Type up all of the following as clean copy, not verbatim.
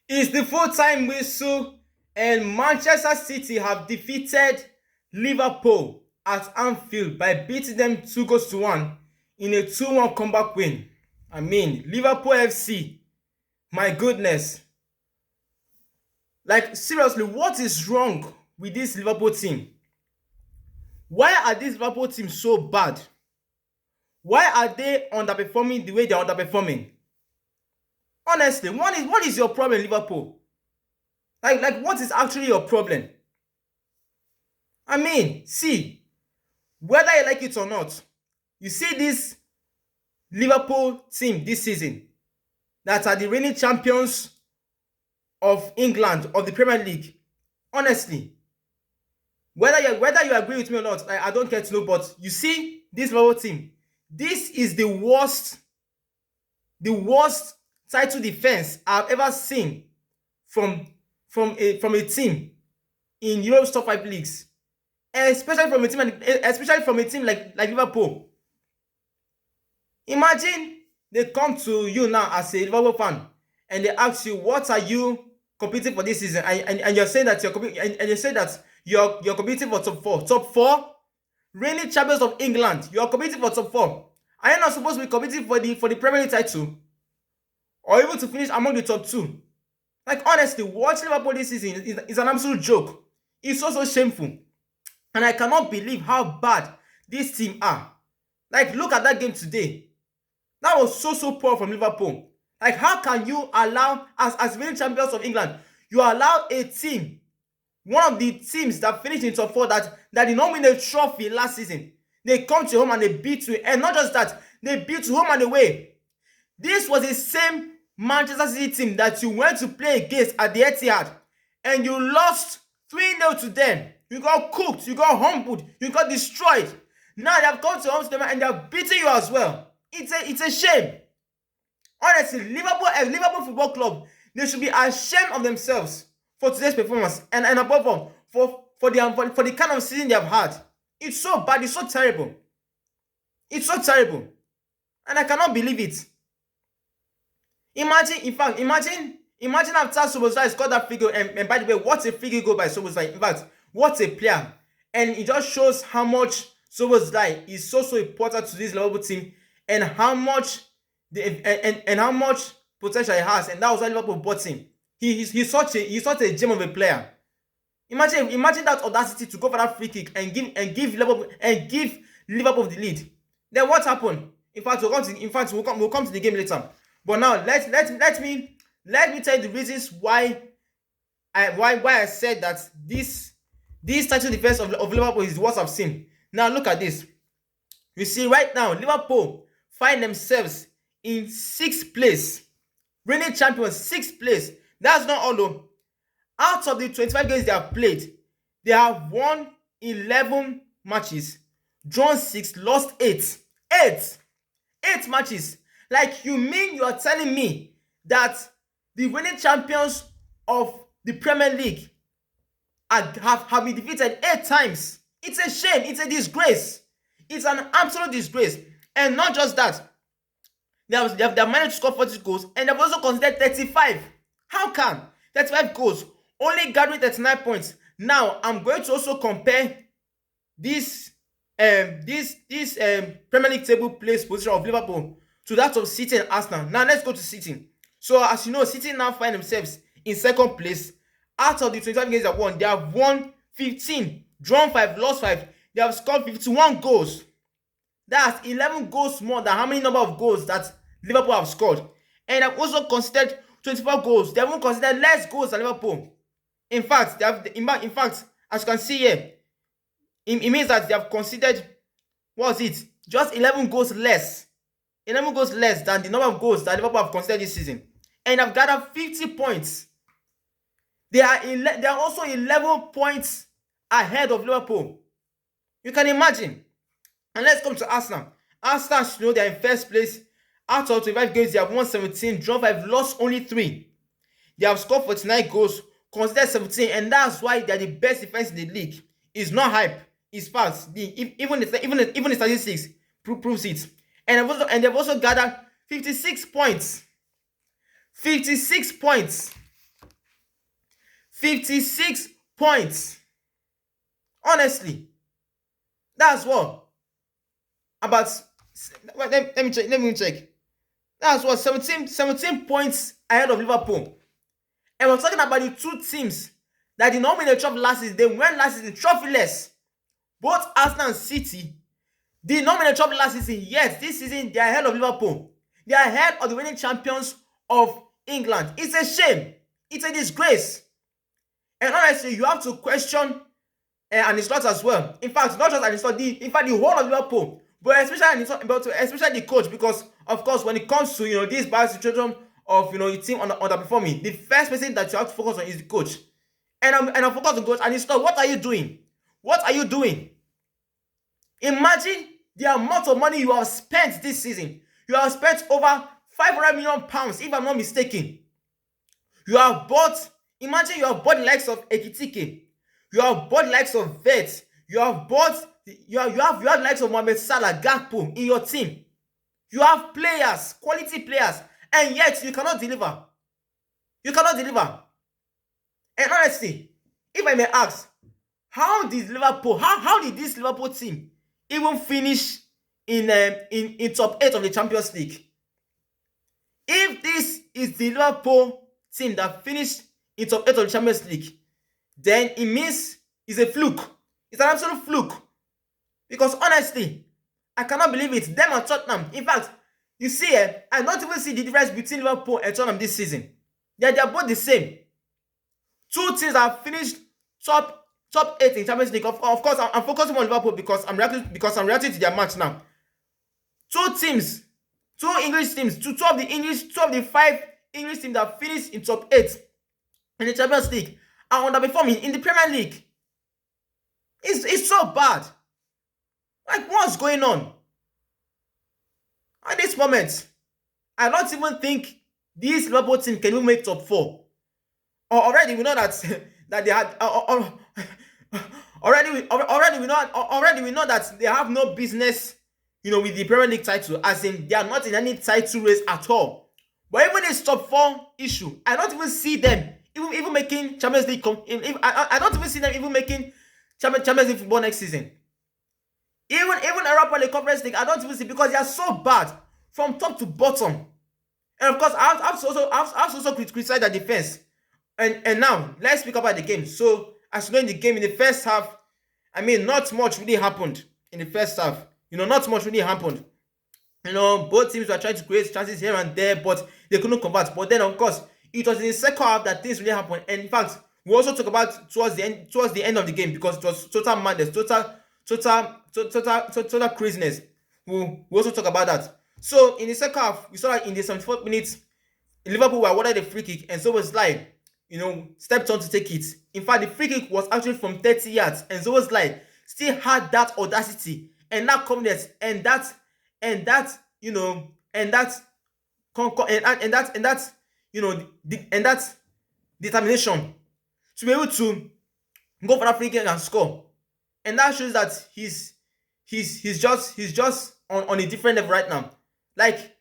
It's the full-time whistle, and Manchester City have defeated Liverpool at Anfield by beating them 2 goals to 1 in a 2-1 comeback win. I mean, Liverpool FC, my goodness. Like, seriously, what is wrong with this Liverpool team? Why are this Liverpool team so bad? Why are they underperforming the way they're underperforming? Honestly, what is your problem, Liverpool? Like what is actually your problem? I mean, see, whether you like it or not, you see this Liverpool team this season that are the reigning champions of England, of the Premier League. Honestly, whether you agree with me or not, I don't care to know, but you see this Liverpool team, this is the worst title defense I've ever seen from a team in Europe's top 5 leagues, especially from a team like Liverpool. Imagine they come to you now as a Liverpool fan and they ask you, what are you competing for this season? And you're saying that you're competing for top 4 reigning champions of England. You're competing for top 4. Are you not supposed to be competing for the Premier League title, or even to finish among the top 2? Like, honestly, watching Liverpool this season is an absolute joke. It's so shameful. And I cannot believe how bad this team are. Like, look at that game today. That was so poor from Liverpool. Like, how can you allow, as reigning champions of England, you allow a team, one of the teams that finished in top 4 that did not win a trophy last season, they come to home and they beat you. And not just that, they beat you home and away. This was the same Manchester City team that you went to play against at the Etihad, and you lost 3-0 to them. You got cooked, you got humbled, you got destroyed. Now they have come to home to them and they have beaten you as well. It's a shame. Honestly, Liverpool Football Club, they should be ashamed of themselves for today's performance, and above all, for the kind of season they have had. It's so bad, it's so terrible. It's so terrible. And I cannot believe it. Imagine after Szoboszlai scored that free goal, and by the way, what a free goal by Szoboszlai. In fact, what a player. And it just shows how much Szoboszlai is so important to this Liverpool team, and how much how much potential he has. And that was why Liverpool bought him. He's such a gem of a player. Imagine that audacity to go for that free kick and give Liverpool the lead. Then what happened? In fact, we'll come to the game later. But now let me tell you the reasons why I said that this title defense of Liverpool is what I've seen. Now look at this. You see, right now Liverpool find themselves in 6th place, reigning champions, 6th place. That's not all though. Out of the 25 games they have played, they have won 11 matches, drawn 6, lost 8. 8 matches. Like, you mean you are telling me that the reigning champions of the Premier League have been defeated 8 times? It's a shame. It's a disgrace. It's an absolute disgrace. And not just that, they have managed to score 40 goals, and they've also considered 35. How come? 35 goals, only gathering 39 points. Now, I'm going to also compare this Premier League table place position of Liverpool to that of City and Arsenal. Now, let's go to City. So, as you know, City now find themselves in 2nd place. Out of the 25 games they have won, they have won 15, drawn 5, lost 5. They have scored 51 goals. That's 11 goals more than how many number of goals that Liverpool have scored. And they've also considered 24 goals. They haven't considered less goals than Liverpool. In fact, as you can see here, it means that they have considered, just 11 goals less. 11 goals less than the number of goals that Liverpool have considered this season. And have gathered 50 points. They are also 11 points ahead of Liverpool. You can imagine. And let's come to Arsenal. Arsenal, you know, they are in 1st place. Out of 25 games, they have won 17, drawn 5, lost only 3. They have scored 49 goals, considered 17, and that's why they are the best defense in the league. It's not hype, it's facts. Even the statistics proves it. And they've also gathered 56 points. 56 points. 56 points. Honestly, that's what about. Let me check. That's what 17 points ahead of Liverpool. And we're talking about the two teams that did not win the trophy last season. They went last season trophyless. Both Arsenal and City did not win the trophy last season. Yet this season they are ahead of Liverpool. They are ahead of the reigning champions of England. It's a shame. It's a disgrace. And honestly, you have to question Arne Slot as well. In fact, not just Arne Slot, in fact the whole of Liverpool, but especially the coach, because of course when it comes to this bad situation of the team underperforming, the first person that you have to focus on is the coach. And I'm focused on the coach. Arne Slot, what are you doing? What are you doing? Imagine the amount of money you have spent this season. You have spent over 500 million pounds, if I'm not mistaken. Imagine you have bought the likes of Ekitike. You have bought the likes of Vets. You have the likes of Mohamed Salah, Gakpo in your team. You have players, quality players, and yet you cannot deliver. You cannot deliver. And honestly, if I may ask, how did this Liverpool team even finish in top 8 of the Champions League? If this is the Liverpool team that finished in top 8 of the Champions League, then it means it's a fluke. It's an absolute fluke. Because honestly, I cannot believe it. Them and Tottenham. In fact, you see, I don't even see the difference between Liverpool and Tottenham this season. They are both the same. Two teams that have finished top 8 in Champions League. Of course, I'm focusing on Liverpool because I'm reacting to their match now. Two of the 5 English teams that finished in top 8 in the Champions League are underperforming in the Premier League. It's so bad. Like, what's going on? At this moment, I don't even think this Liverpool team can even make top 4. Already we know that they had already we know that they have no business, with the Premier League title, as in they are not in any title race at all. But even this top 4 issue, I don't even see them even making Champions League. I don't even see them even making Champions League football next season. Even Europa League, Conference League, I don't even see, because they are so bad from top to bottom. And of course, I have to also criticize their defense. And now let's speak about the game. So as you know, in the game, in the first half, not much really happened in the first half. Not much really happened. Both teams were trying to create chances here and there, but they couldn't convert. But then, of course, it was in the second half that things really happened. And in fact, we also talk about towards the end of the game, because it was total madness, total craziness. We also talk about that. So in the second half, we saw that in the 74th minute, Liverpool were awarded a free kick, and Szoboszlai, stepped on to take it. In fact, the free kick was actually from 30 yards, and Szoboszlai still had that audacity and that confidence and that determination to be able to go for that free kick and score. And that shows that he's just on a different level right now. Like,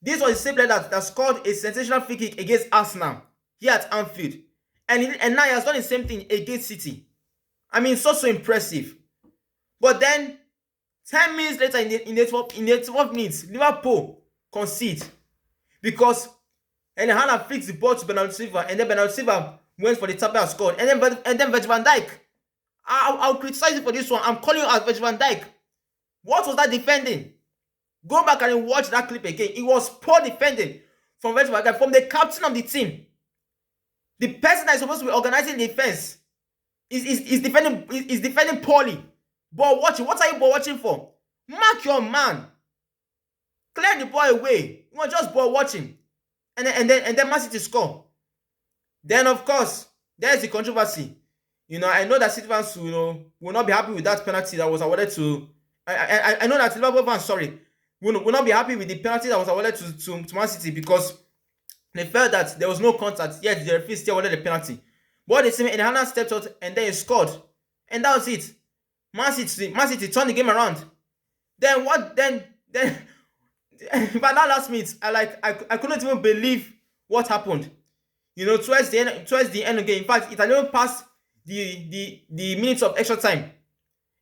this was the same player that scored a sensational free kick against Arsenal here at Anfield, and now he has done the same thing against City. So impressive. But then 10 minutes later, in the 12 minutes, Liverpool concede because Hannah flicked the ball to Bernardo Silva, and then Bernardo Silva went for the tap and scored. And then Virgil van Dijk. I'll criticize you for this one. I'm calling you out, Virgil van Dijk. What was that defending? Go back and watch that clip again. It was poor defending from Virgil van Dijk, from the captain of the team. The person that is supposed to be organizing the defense is defending poorly. Ball watching. What are you ball watching for? Mark your man. Clear the ball away. You want just ball watching. And then Man City score. Then of course, there's the controversy. I know that City fans will not be happy with that penalty that was awarded to. I know that Liverpool fans, will not be happy with the penalty that was awarded to Man City, because they felt that there was no contact, yet the referee still awarded the penalty. But the same, and Hannah stepped out and then he scored. And that was it. Man City turned the game around. Then what? Then by that last minute, I couldn't even believe what happened. towards the end of the game. In fact, it had even passed the minutes of extra time.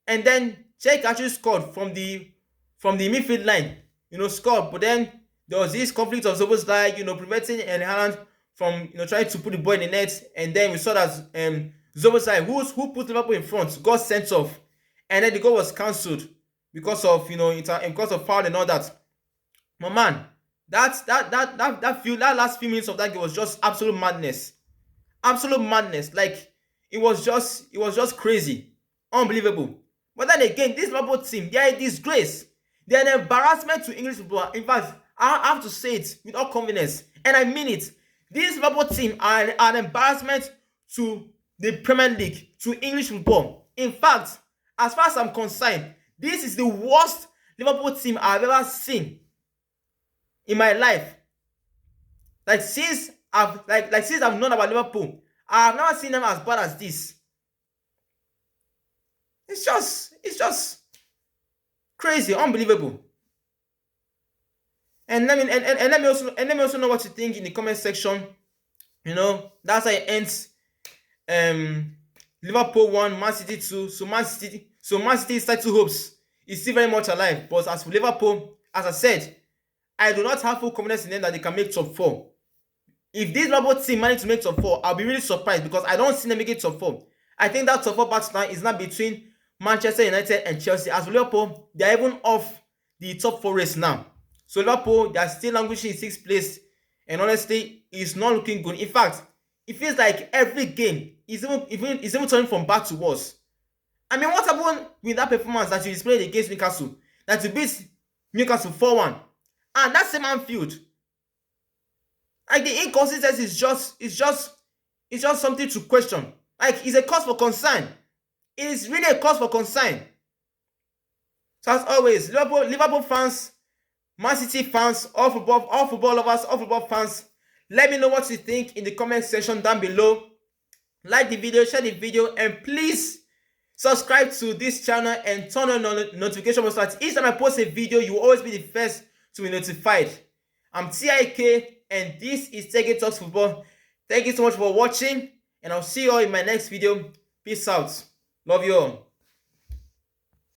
And then Czech actually scored from the midfield line, scored. But then there was this conflict of Szoboszlai, preventing Haaland from trying to put the ball in the net. And then we saw that Szoboszlai, who put Liverpool in front, got sent off, and then the goal was cancelled because of because of foul and all that. But man, that last few minutes of that game was just absolute madness. Absolute madness. Like it was just crazy. Unbelievable. But then again, this Liverpool team, they are a disgrace. They are an embarrassment to English football. In fact, I have to say it with all confidence, and I mean it. This Liverpool team are an embarrassment to the Premier League, to English football. In fact, as far as I'm concerned, this is the worst Liverpool team I've ever seen in my life. Like since I've known about Liverpool, I've never seen them as bad as this. It's just crazy, unbelievable. And let me also know what you think in the comment section. That's how it ends. Liverpool 1, Man City 2. So Man City's title hopes is still very much alive. But as for Liverpool, as I said, I do not have full confidence in them that they can make top 4. If this Liverpool team manage to make top 4, I'll be really surprised because I don't see them making top 4. I think that top 4 battle now is not between Manchester United and Chelsea. As for Liverpool, they are even off the top 4 race now. So Liverpool, they are still languishing in 6th place, and honestly, it's not looking good. In fact, it feels like every game is even turning from bad to worse. I mean, what happened with that performance that you displayed against Newcastle? That you beat Newcastle 4-1, and that same Anfield. Like the inconsistency is just something to question. Like it's a cause for concern. It is really a cause for concern. So as always, Liverpool fans, Man City fans, all football lovers, all football fans, let me know what you think in the comment section down below. Like the video, share the video, and please subscribe to this channel and turn on the notification bell so that each time I post a video, you will always be the first to be notified. I'm TIK, and this is Take Talks Football. Thank you so much for watching, and I'll see you all in my next video. Peace out. Love you all.